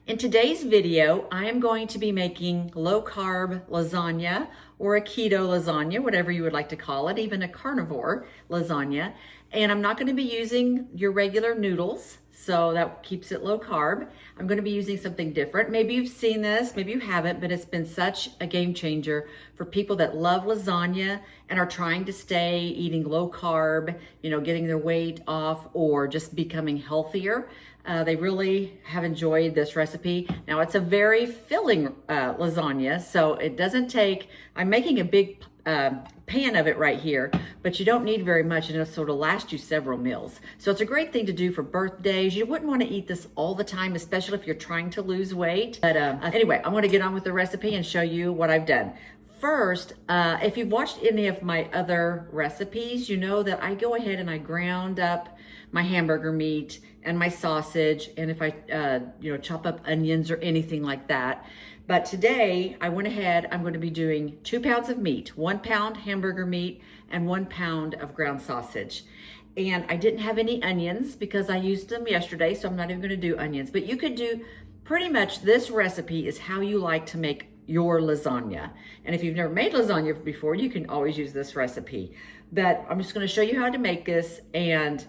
In today's video, I am going to be making low-carb lasagna or a keto lasagna, whatever you would like to call it, even a carnivore lasagna. And I'm not going to be using your regular noodles, so that keeps it low carb. I'm going to be using something different. Maybe you've seen this, maybe you haven't, but it's been such a game changer for people that love lasagna and are trying to stay eating low carb, getting their weight off or just becoming healthier. They really have enjoyed this recipe. Now it's a very filling lasagna, so it doesn't take, I'm making a big pan of it right here, but you don't need very much, and it'll sort of last you several meals. So it's a great thing to do for birthdays. You wouldn't want to eat this all the time, especially if you're trying to lose weight. But anyway, I want to get on with the recipe and show you what I've done. First, if you've watched any of my other recipes, you know that I go ahead and I ground up my hamburger meat and my sausage, and if I chop up onions or anything like that. But today I went ahead, I'm going to be doing 2 pounds of meat, 1 pound hamburger meat and 1 pound of ground sausage. And I didn't have any onions because I used them yesterday, so I'm not even going to do onions. But you could do pretty much, this recipe is how you like to make your lasagna. And if you've never made lasagna before, you can always use this recipe. But I'm just going to show you how to make this, and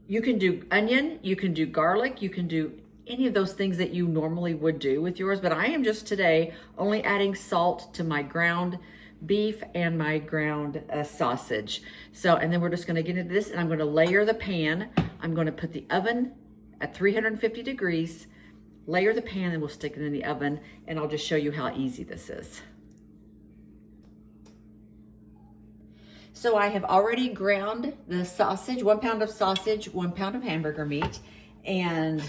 you can do onion, you can do garlic, you can do any of those things that you normally would do with yours, but I am just today only adding salt to my ground beef and my ground sausage. So, and then we're just gonna get into this, and I'm gonna layer the pan. I'm gonna put the oven at 350 degrees, layer the pan, and we'll stick it in the oven, and I'll just show you how easy this is. So I have already ground the sausage, 1 pound of sausage, 1 pound of hamburger meat, and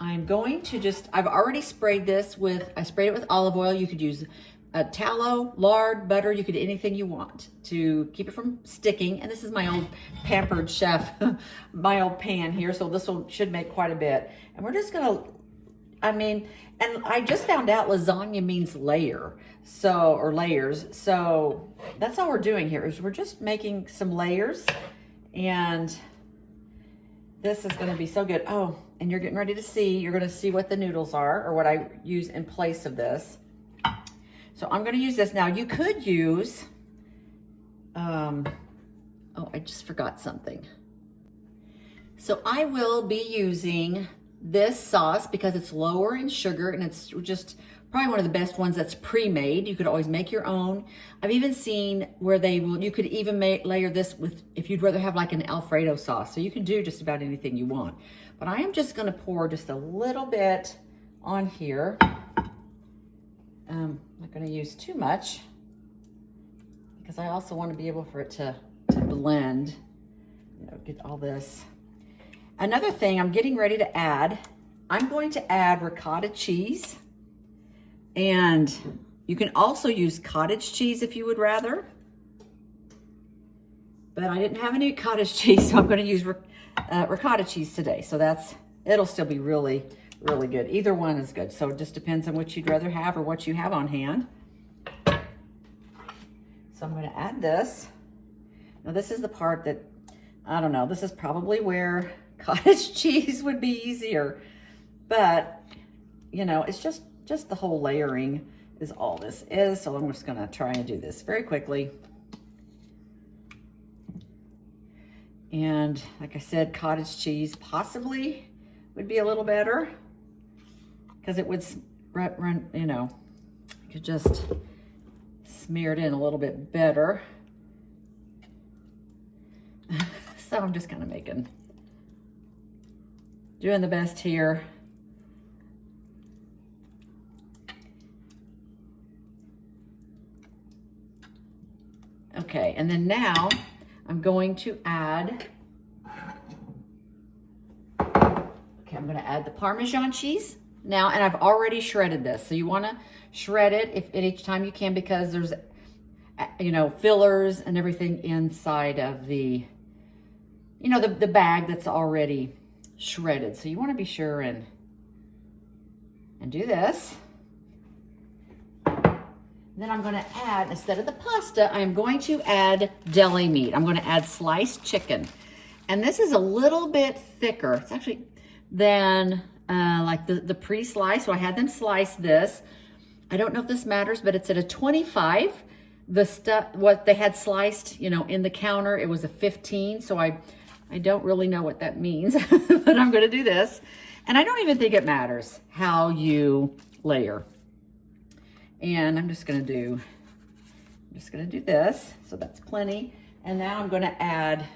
I'm going to I've already sprayed this I sprayed it with olive oil. You could use tallow, lard, butter, you could do anything you want to keep it from sticking. And this is my old Pampered Chef, my old pan here, so this should make quite a bit. And we're just gonna, and I just found out lasagna means layer, or layers. So that's all we're doing here, is we're just making some layers, and this is gonna be so good. Oh, and you're getting ready to see, you're gonna see what the noodles are, or what I use in place of this. So I'm gonna use this. Now you could use, oh, I just forgot something. So I will be using this sauce because it's lower in sugar, and it's just probably one of the best ones that's pre-made. You could always make your own. I've even seen where you could even layer this with, if you'd rather have like an Alfredo sauce. So you can do just about anything you want. But I am just gonna pour just a little bit on here. I'm not gonna use too much because I also want to be able for it to blend, get all this. Another thing I'm getting ready to add, I'm going to add ricotta cheese. And you can also use cottage cheese if you would rather. But I didn't have any cottage cheese, so I'm going to use ricotta cheese today. So it'll still be really, really good. Either one is good. So it just depends on what you'd rather have or what you have on hand. So I'm going to add this. Now this is the part that, I don't know, this is probably where cottage cheese would be easier. But, it's just the whole layering is all this is. So I'm just gonna try and do this very quickly. And like I said, cottage cheese possibly would be a little better because it would run, you could just smear it in a little bit better. So I'm just kind of doing the best here. Okay, and then now I'm going to add, I'm gonna add the Parmesan cheese now, and I've already shredded this. So you wanna shred it each time you can, because there's, fillers and everything inside of the, the bag that's already shredded. So you wanna be sure and do this. Then I'm gonna add, instead of the pasta, I'm going to add deli meat. I'm gonna add sliced chicken. And this is a little bit thicker. It's actually than like the pre-slice. So I had them slice this. I don't know if this matters, but it's at a 25. The stuff, what they had sliced, you know, in the counter, it was a 15. So I don't really know what that means, but I'm going to do this. And I don't even think it matters how you layer. And I'm just going to do this. So that's plenty. And now I'm going to add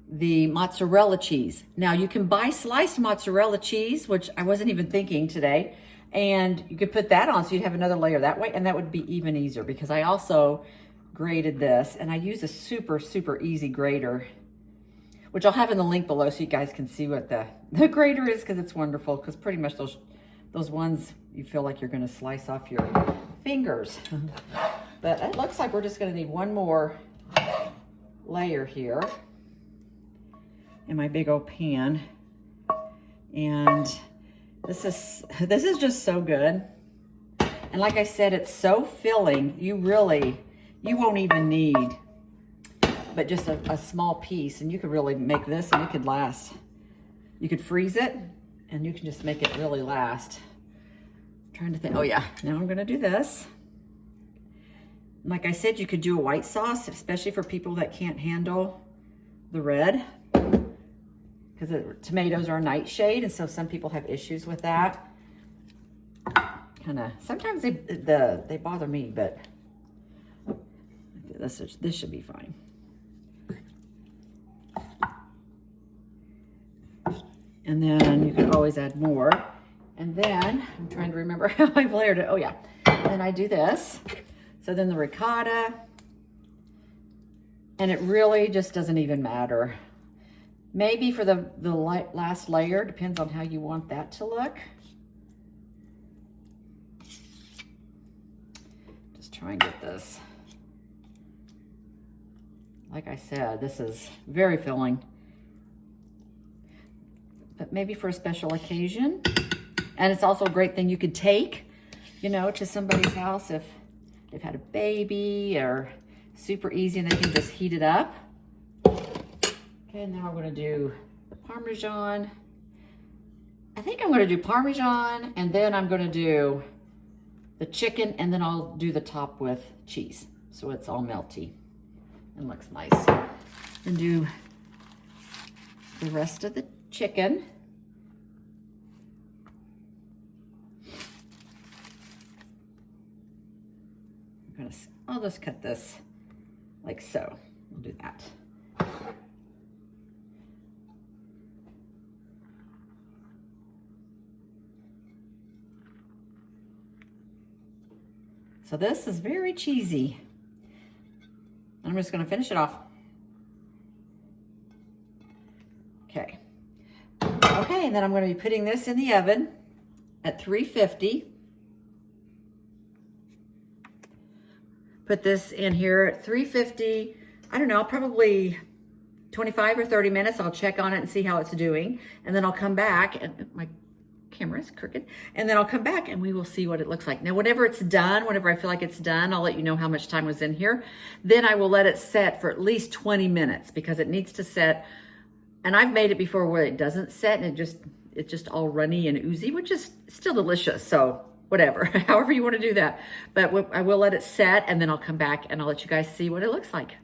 the mozzarella cheese. Now you can buy sliced mozzarella cheese, which I wasn't even thinking today. And you could put that on so you'd have another layer that way. And that would be even easier because I also grated this and I use a super, super easy grater, which I'll have in the link below so you guys can see what the grater is, because it's wonderful. Because pretty much those ones you feel like you're going to slice off your fingers. But it looks like we're just going to need one more layer here in my big old pan. And this is just so good. And like I said, it's so filling. You won't even need but just a small piece, and you could really make this and it could last. You could freeze it and you can just make it really last. I'm trying to think, oh yeah, now I'm gonna do this. Like I said, you could do a white sauce, especially for people that can't handle the red, because the tomatoes are a nightshade, and so some people have issues with that. Sometimes they bother me, but this should be fine. And then you could always add more. And then I'm trying to remember how I've layered it. Oh yeah, then I do this. So then the ricotta, and it really just doesn't even matter. Maybe for the last layer, depends on how you want that to look. Just try and get this. Like I said, this is very filling. But maybe for a special occasion. And it's also a great thing you could take, you know, to somebody's house if they've had a baby, or super easy and they can just heat it up. Okay, now I'm gonna do the Parmesan. I think I'm gonna do Parmesan, and then I'm gonna do the chicken, and then I'll do the top with cheese. So it's all melty and looks nice. And do the rest of the chicken. I'll just cut this like so. We'll do that. So this is very cheesy. I'm just going to finish it off. Okay. Okay, and then I'm going to be putting this in the oven at 350. Put this in here at 350. I don't know, probably 25 or 30 minutes. I'll check on it and see how it's doing. And then I'll come back, and my camera's crooked. And then I'll come back and we will see what it looks like. Now, whenever it's done, whenever I feel like it's done, I'll let you know how much time was in here. Then I will let it set for at least 20 minutes because it needs to set. And I've made it before where it doesn't set and it's just all runny and oozy, which is still delicious. So whatever, however you want to do that. But I will let it set, and then I'll come back and I'll let you guys see what it looks like.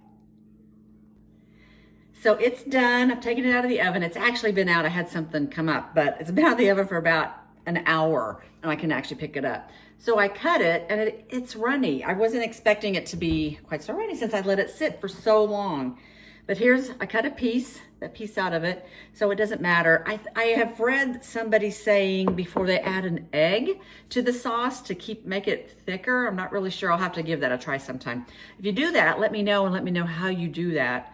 So it's done. I've taken it out of the oven. It's actually been out. I had something come up, but it's been out of the oven for about an hour, and I can actually pick it up. So I cut it, and it's runny. I wasn't expecting it to be quite so runny since I let it sit for so long. But I cut that piece out of it, so it doesn't matter. I have read somebody saying before they add an egg to the sauce to make it thicker. I'm not really sure. I'll have to give that a try sometime. If you do that, let me know, and let me know how you do that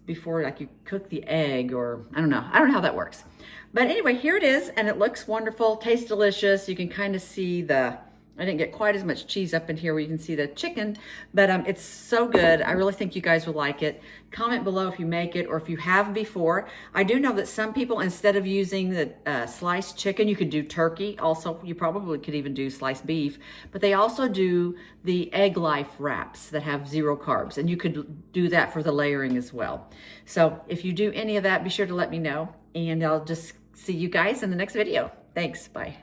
before, like, you cook the egg, or I don't know how that works. But anyway, here it is, and it looks wonderful, tastes delicious. You can kind of see I didn't get quite as much cheese up in here where you can see the chicken, but it's so good. I really think you guys will like it. Comment below if you make it or if you have before. I do know that some people, instead of using the sliced chicken, you could do turkey. Also, you probably could even do sliced beef, but they also do the egg life wraps that have 0 carbs, and you could do that for the layering as well. So if you do any of that, be sure to let me know, and I'll just see you guys in the next video. Thanks. Bye.